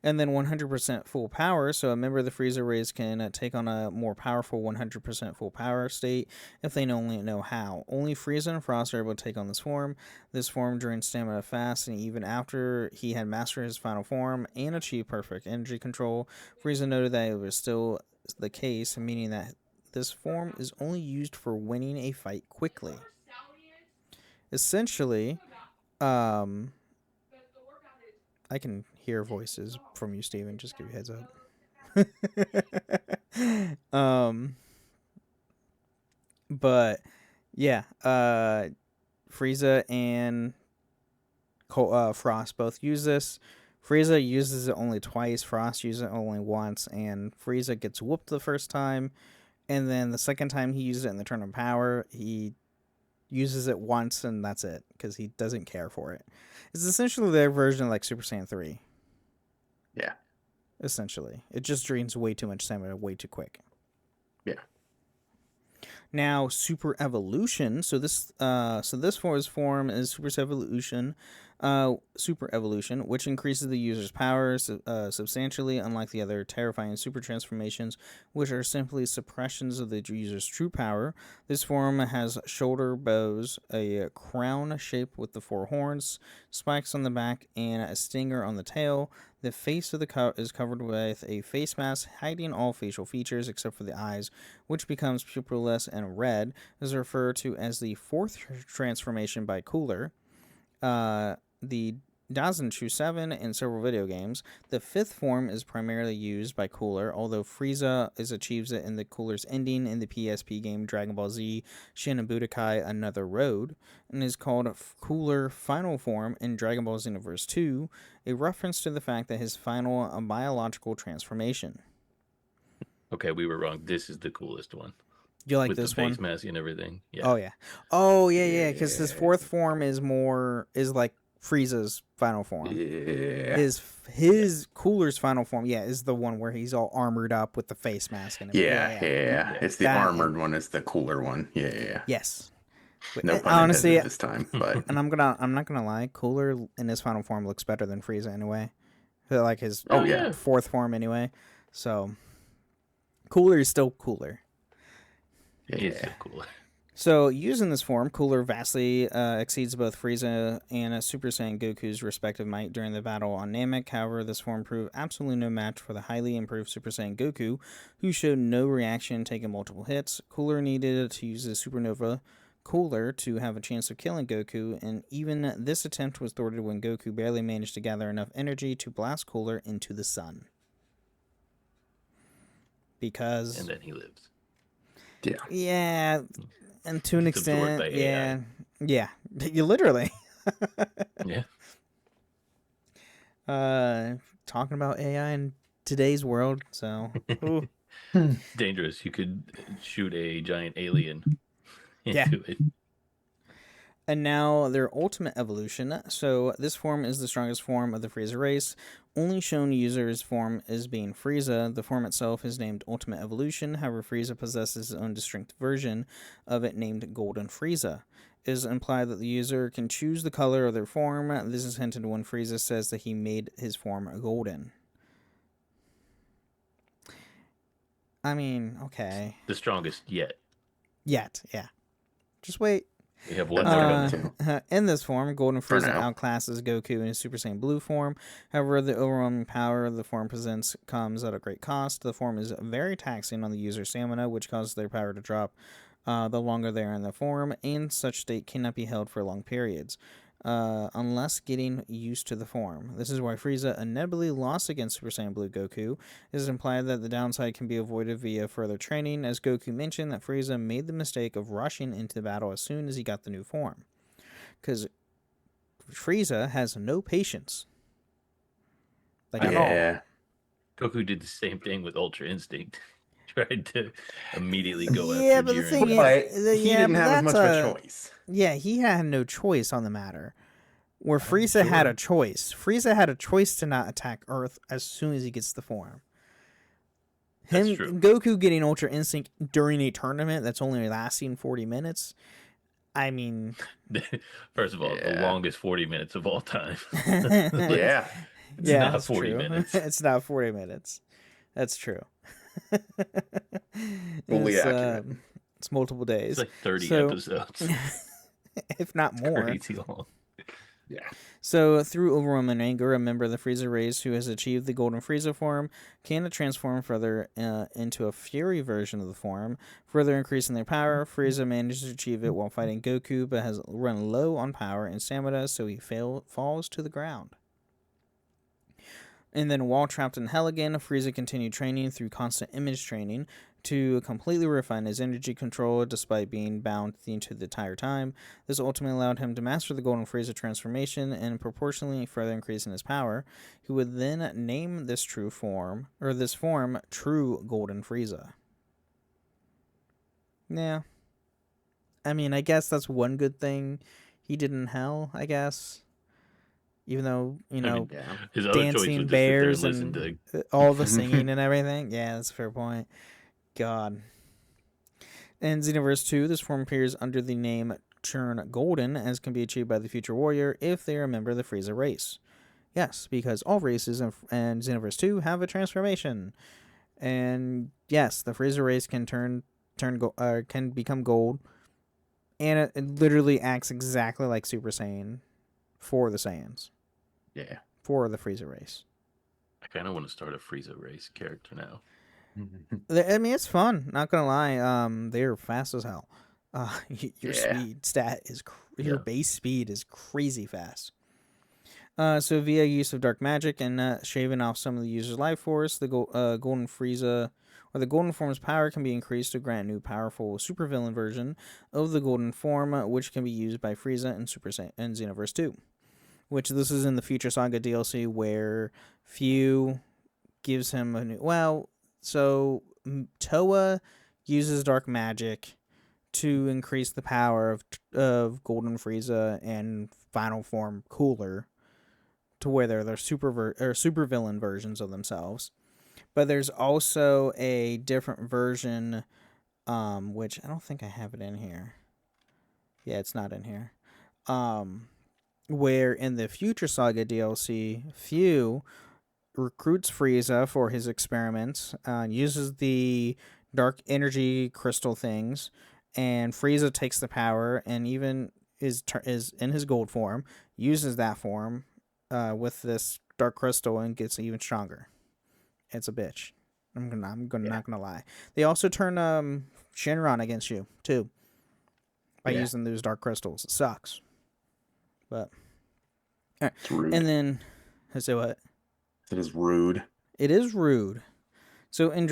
And then 100% full power, so a member of the Frieza race can take on a more powerful 100% full power state if they only know how. Only Frieza and Frost are able to take on this form. This form drains stamina fast, and even after he had mastered his final form and achieved perfect energy control, Frieza noted that it was still the case, meaning that this form is only used for winning a fight quickly. Essentially, I can hear voices from you, Steven. Just give you a heads up. But yeah, Frieza and Frost both use this. Frieza uses it only twice. Frost uses it only once, and Frieza gets whooped the first time, and then the second time he uses it in the Turn of Power, he uses it once and that's it because he doesn't care for it. It's essentially their version of like Super Saiyan 3. Yeah. Essentially. It just drains way too much stamina way too quick. Yeah. Now, Super Evolution. So this form is Super Evolution, which increases the user's power substantially, unlike the other terrifying super transformations, which are simply suppressions of the user's true power. This form has shoulder bows, a crown shaped with the 4 horns, spikes on the back, and a stinger on the tail. The face of the is covered with a face mask hiding all facial features except for the eyes, which becomes pupilless and red. This is referred to as the 4th transformation by Cooler. The Dazenchu 7 in several video games. The 5th form is primarily used by Cooler, although Frieza achieves it in the Cooler's ending in the PSP game Dragon Ball Z Shin and Budokai Another Road, and is called Cooler Final Form in Dragon Ball Xenoverse 2, a reference to the fact that his final biological transformation. Okay, we were wrong. This is the coolest one. You like with this the one? face mask and everything. Yeah. Oh yeah. Because his 4th form is like Frieza's final form. Yeah. His Cooler's final form, is the one where he's all armored up with the face mask and everything. Yeah. It's the armored one. It's the cooler one. Yeah. Yes. No pun intended this time, but and I'm not gonna lie, Cooler in his final form looks better than Frieza anyway. Like his 4th form anyway. So Cooler is still cooler. He's so cool. So, using this form, Cooler vastly exceeds both Frieza and Super Saiyan Goku's respective might during the battle on Namek. However, this form proved absolutely no match for the highly improved Super Saiyan Goku, who showed no reaction, taking multiple hits. Cooler needed to use his Supernova Cooler to have a chance of killing Goku, and even this attempt was thwarted when Goku barely managed to gather enough energy to blast Cooler into the sun. Because... And then he lives. Yeah. Yeah... And to an Gets absorbed extent, by AI. yeah, you literally. Yeah. Talking about AI in today's world, so ooh, Dangerous. You could shoot a giant alien Yeah. into it. And now their ultimate evolution. So this form is the strongest form of the Frieza race. Only shown user's form is being Frieza. The form itself is named Ultimate Evolution. However, Frieza possesses his own distinct version of it named Golden Frieza. It is implied that the user can choose the color of their form. This is hinted when Frieza says that he made his form golden. I mean, okay. The strongest yet. Yet, yeah. Just wait. We have one That's more. okay. too. In this form, Golden For Frieza now. outclasses Goku in his Super Saiyan Blue form. However, the overwhelming power the form presents comes at a great cost. The form is very taxing on the user's stamina, which causes their power to drop the longer they are in the form, and such state cannot be held for long periods, unless getting used to the form. This is why Frieza inevitably lost against Super Saiyan Blue Goku. It is implied that the downside can be avoided via further training, as Goku mentioned that Frieza made the mistake of rushing into the battle as soon as he got the new form. Because Frieza has no patience. Like at all. Yeah. Goku did the same thing with Ultra Instinct. Tried to immediately go Yeah, after but the Jiren. thing is- But he yeah, didn't but have as much that's of a a- choice. Yeah, he had no choice on the matter. Where Frieza had a choice. Frieza had a choice to not attack Earth as soon as he gets the form. That's true. Goku getting Ultra Instinct during a tournament that's only lasting 40 minutes. I mean... First of all, the Yeah. longest 40 minutes of all time. Yeah. It's yeah, not that's 40 true. minutes. It's not 40 minutes. That's true. Fully it's, accurate. it's multiple days. It's like 30 So- episodes. if not more. Crazy long. Yeah. So, through overwhelming anger, a member of the Frieza race who has achieved the Golden Frieza form can transform further into a Fury version of the form, further increasing their power. Frieza manages to achieve it while fighting Goku, but has run low on power and stamina, so he falls to the ground. And then, while trapped in Hell again, Frieza continued training through constant image training to completely refine his energy control despite being bound into the entire time. This ultimately allowed him to master the Golden Frieza transformation and proportionally further increasing his power. He would then name this form True Golden Frieza. Yeah. I mean, I guess that's one good thing he did in Hell, I guess. Even though, you know, Yeah. His other choice dancing was just sit there bears and and listen to all the singing and everything. Yeah, that's a fair point. God. In Xenoverse 2, this form appears under the name Churn Golden, as can be achieved by the future warrior if they are a member of the Frieza race. Yes, because all races in Xenoverse 2 have a transformation. And yes, the Frieza race can can become gold, and it literally acts exactly like Super Saiyan for the Saiyans, Yeah. for the Frieza race. I kind of want to start a Frieza race character now. I mean, it's fun. Not gonna lie. They're fast as hell. Your Yeah. speed stat is your Yeah. base speed is crazy fast. So via use of dark magic and shaving off some of the user's life force, the Golden Frieza or the Golden Form's power can be increased to grant a new powerful supervillain version of the Golden Form, which can be used by Frieza in Xenoverse 2. Which this is in the Future Saga DLC where Few gives him a new... So Toa uses dark magic to increase the power of Golden Frieza and Final Form Cooler to where they're super villain versions of themselves. But there's also a different version, which I don't think I have it in here. Yeah, it's not in here. Where in the Future Saga DLC, Few recruits Frieza for his experiments, uses the dark energy crystal things, and Frieza takes the power and even is in his gold form, uses that form with this dark crystal and gets even stronger. It's a bitch. Not gonna lie. They also turn Shenron against you too by using those dark crystals. It sucks, but all right. It's rude. And then I say what? It is rude. It is rude. So in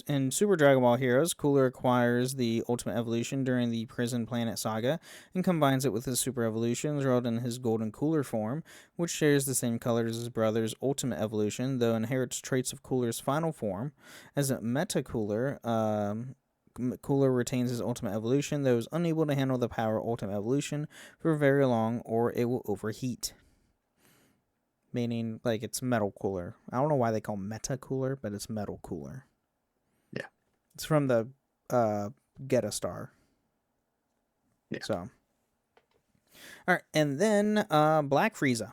in Super Dragon Ball Heroes, Cooler acquires the Ultimate Evolution during the Prison Planet Saga and combines it with his Super Evolutions, rolled in his Golden Cooler form, which shares the same colors as his brother's Ultimate Evolution, though inherits traits of Cooler's final form. As a Meta Cooler, Cooler retains his Ultimate Evolution, though is unable to handle the power Ultimate Evolution for very long, or it will overheat. Meaning, like, it's Metal Cooler. I don't know why they call Meta Cooler, but it's Metal Cooler. Yeah. It's from the Geta Star. Yeah. So. Alright, and then Black Frieza.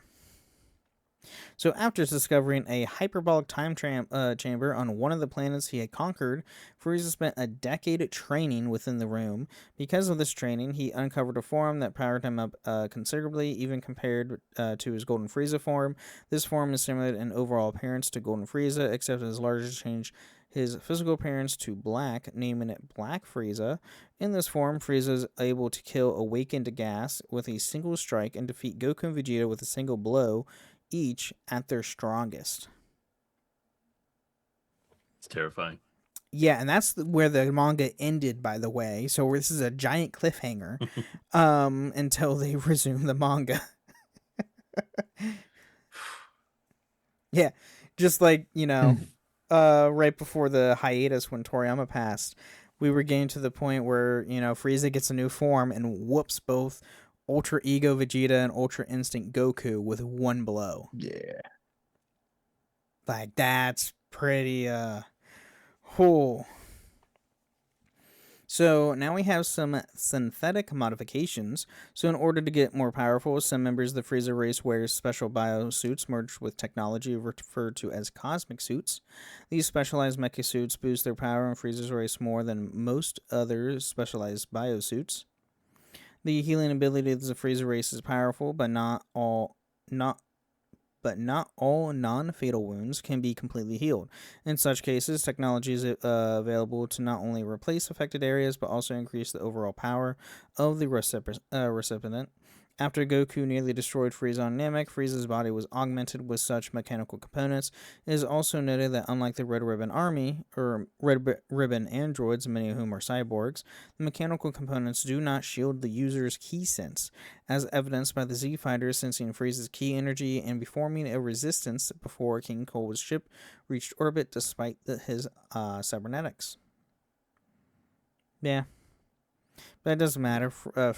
So after discovering a hyperbolic time chamber on one of the planets he had conquered, Frieza spent a decade training within the room. Because of this training, he uncovered a form that powered him up considerably, even compared to his Golden Frieza form. This form is similar in overall appearance to Golden Frieza, except it has largely changed his physical appearance to black, naming it Black Frieza. In this form, Frieza is able to kill awakened gas with a single strike and defeat Goku and Vegeta with a single blow, each at their strongest. It's terrifying. Yeah, and that's where the manga ended, by the way. So this is a giant cliffhanger until they resume the manga. Yeah, just like, right before the hiatus when Toriyama passed, we were getting to the point where, Frieza gets a new form and whoops both Ultra Ego Vegeta and Ultra Instinct Goku with one blow. Yeah. Like, that's pretty, cool. So now we have some synthetic modifications. So in order to get more powerful, some members of the Frieza race wear special biosuits merged with technology referred to as cosmic suits. These specialized mecha suits boost their power in Frieza's race more than most other specialized biosuits. The healing ability of the Frieza race is powerful, but not all non-fatal wounds can be completely healed. In such cases, technology is available to not only replace affected areas, but also increase the overall power of the recipient. After Goku nearly destroyed Frieza on Namek, Frieza's body was augmented with such mechanical components. It is also noted that unlike the Red Ribbon Army, or Red Ribbon androids, many of whom are cyborgs, the mechanical components do not shield the user's ki sense, as evidenced by the Z-Fighters sensing Frieza's ki energy and forming a resistance before King Cold's ship reached orbit despite his cybernetics. Yeah. But it doesn't matter.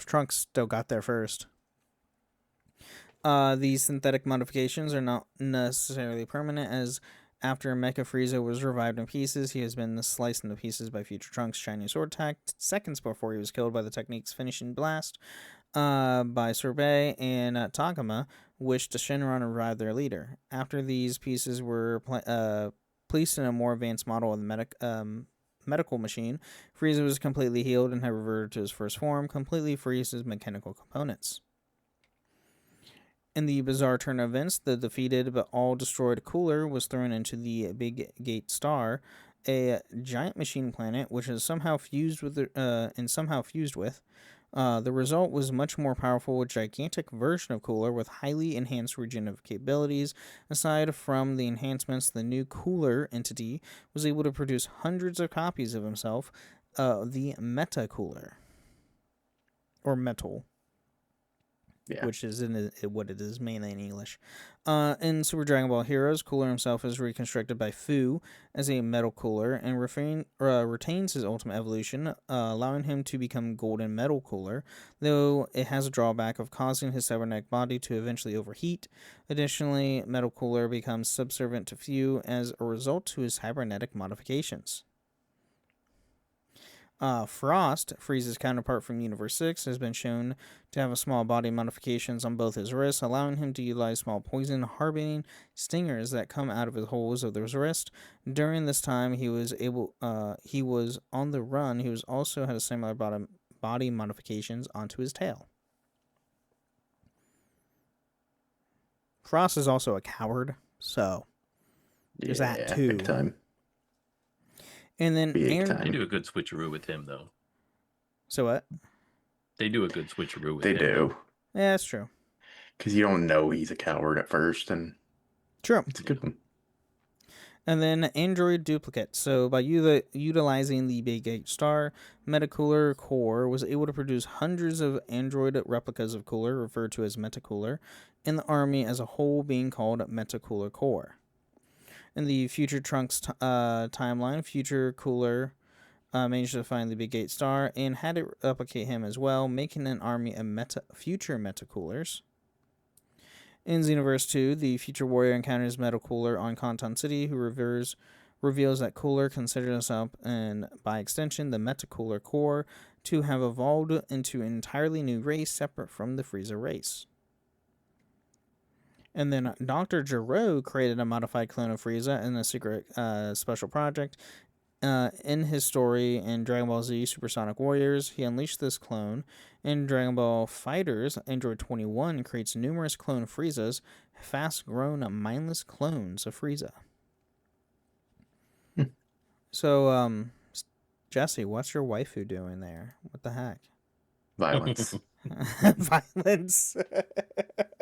Trunks still got there first. These synthetic modifications are not necessarily permanent, as after Mecha Frieza was revived in pieces, he has been sliced into pieces by future Trunks' shiny sword attack seconds before he was killed by the technique's finishing blast by Sorbet and Takama, which to Shenron revive their leader. After these pieces were placed in a more advanced model of the medical machine, Frieza was completely healed and had reverted to his first form, completely free of his mechanical components. In the bizarre turn of events, the defeated but all destroyed Cooler was thrown into the Big Gate Star, a giant machine planet which is somehow fused with. The result was much more powerful, a gigantic version of Cooler with highly enhanced regenerative capabilities. Aside from the enhancements, the new Cooler entity was able to produce hundreds of copies of himself, the Meta Cooler, or Metal. Yeah. Which is what it is mainly in English. In Super Dragon Ball Heroes, Cooler himself is reconstructed by Fu as a Metal Cooler and retains his Ultimate Evolution, allowing him to become Golden Metal Cooler, though it has a drawback of causing his cybernetic body to eventually overheat. Additionally, Metal Cooler becomes subservient to Fu as a result to his cybernetic modifications. Frost, Frieza's counterpart from Universe 6, has been shown to have a small body modifications on both his wrists, allowing him to utilize small poison harboring stingers that come out of his holes of his wrist. During this time, he was on the run. He was also had a similar body modifications onto his tail. Frost is also a coward, so there's that too. Big time. And then Big They time. do a good switcheroo with him, though. So what? They do a good switcheroo with They him. do. Yeah, that's true. Because you don't know he's a coward at first, and True. it's a good one. And then Android Duplicate. So by utilizing the Big 8 Star, Metacooler Core was able to produce hundreds of Android replicas of Cooler, referred to as Metacooler, in the Army as a whole being called Metacooler Core. In the Future Trunks timeline, Future Cooler managed to find the Big 8 Star and had it replicate him as well, making an army of future Metacoolers. In Xenoverse 2, the Future Warrior encounters Metacooler on Conton City, who reveals that Cooler considers himself, and by extension, the Metacooler Core, to have evolved into an entirely new race separate from the Frieza race. And then Dr. Gero created a modified clone of Frieza in a secret special project. In his story in Dragon Ball Z Supersonic Warriors, he unleashed this clone. In Dragon Ball Fighters, Android 21 creates numerous clone Friezas, fast-grown, mindless clones of Frieza. So, Jesse, what's your waifu doing there? What the heck? Violence. Violence.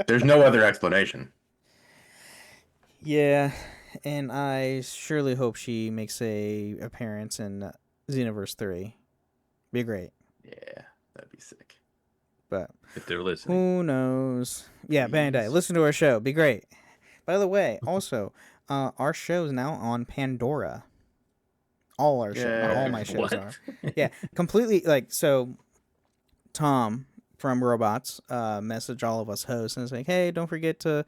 There's no other explanation. Yeah, and I surely hope she makes a appearance in Xenoverse 3. Be great. Yeah, that'd be sick. But If they're listening. who knows? Yeah, Bandai, Please. listen to our show. Be great. By the way, also, our show is now on Pandora. All our shows, all my shows What? are. Yeah, completely. Like, so Tom from Robots messaged all of us hosts and was like, hey, don't forget to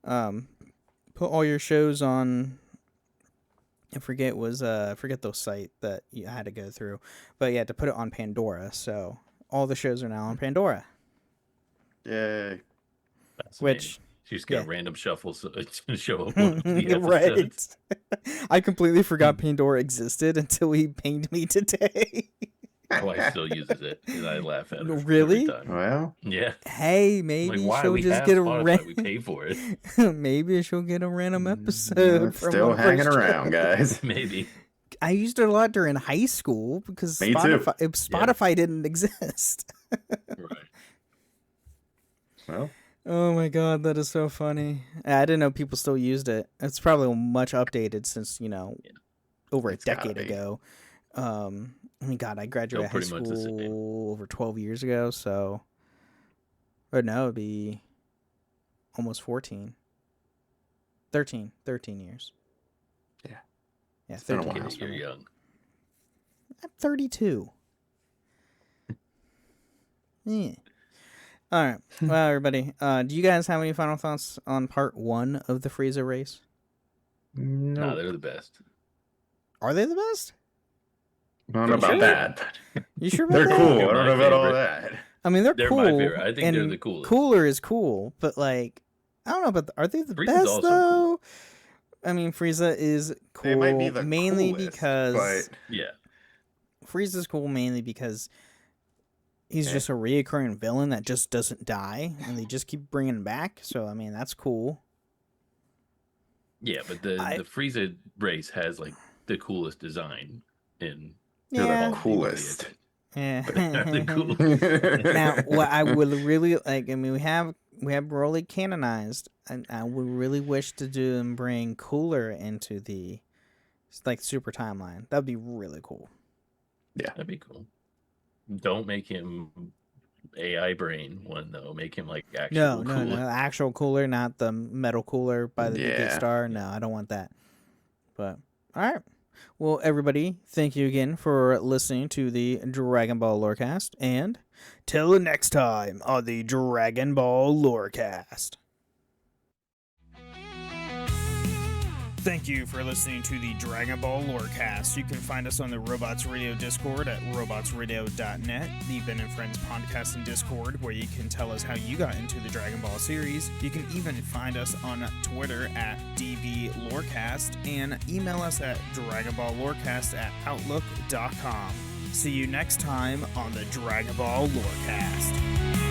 put all your shows on. I forget the site that you had to go through, but yeah, to put it on Pandora. So all the shows are now on Pandora. Yay. Which, You just get yeah. a random shuffle so it's going to show up one of the right. episodes. I completely forgot Pandora existed until he pinged me today. My wife still uses it, and I laugh at her. Really? Every time. Well, Yeah. Hey, I'm maybe like, why she'll we just have get a Spotify? We pay for it. maybe she'll get a random episode. it's from still one of our hanging around, guys. Maybe. I used it a lot during high school because Me too. Spotify didn't exist. Right. Well, Oh my god, that is so funny. I didn't know people still used it. It's probably much updated since, over a It's gotta decade be. ago. I mean, God, I graduated high pretty much the same. school over 12 years ago, so... Or no, it'd be almost 14. 13 years. Yeah. Yeah, It's been a 13 while. years for You're me. young. I'm 32. Yeah. All right. Well, everybody, do you guys have any final thoughts on part 1 of the Frieza race? No, no. they're the best. Are they the best? I don't know about Sure. that. You sure about They're that? cool. They're I don't my know about all favorite. that. I mean, they're cool. They're my favorite. I think they're and the coolest. Cooler is cool, but like, I don't know about. Are they the Frieza's best also though? I mean, Frieza is cool They might be the mainly coolest, because but Yeah. Frieza's cool mainly because he's Yeah. just a reoccurring villain that just doesn't die, and they just keep bringing him back. So I mean, that's cool. Yeah, but the Frieza race has like the coolest design in they're Yeah. the coolest. Yeah. They're the coolest. Now, what I would really like, I mean, we have Broly canonized, and I would really wish to do and bring Cooler into the super timeline. That'd be really cool. That'd be cool. Don't make him AI brain one though. Make him like actual No, cool. actual Cooler, not the metal Cooler by the Big Eight Yeah. Star. No, I don't want that. But all right. Well, everybody, thank you again for listening to the Dragon Ball Lorecast, and till the next time on the Dragon Ball Lorecast. Thank you for listening to the Dragon Ball Lorecast. You can find us on the Robots Radio Discord at robotsradio.net, the Ben and Friends podcast and Discord, where you can tell us how you got into the Dragon Ball series. You can even find us on Twitter at DBLorecast and email us at dragonballlorecast@outlook.com. See you next time on the Dragon Ball Lorecast.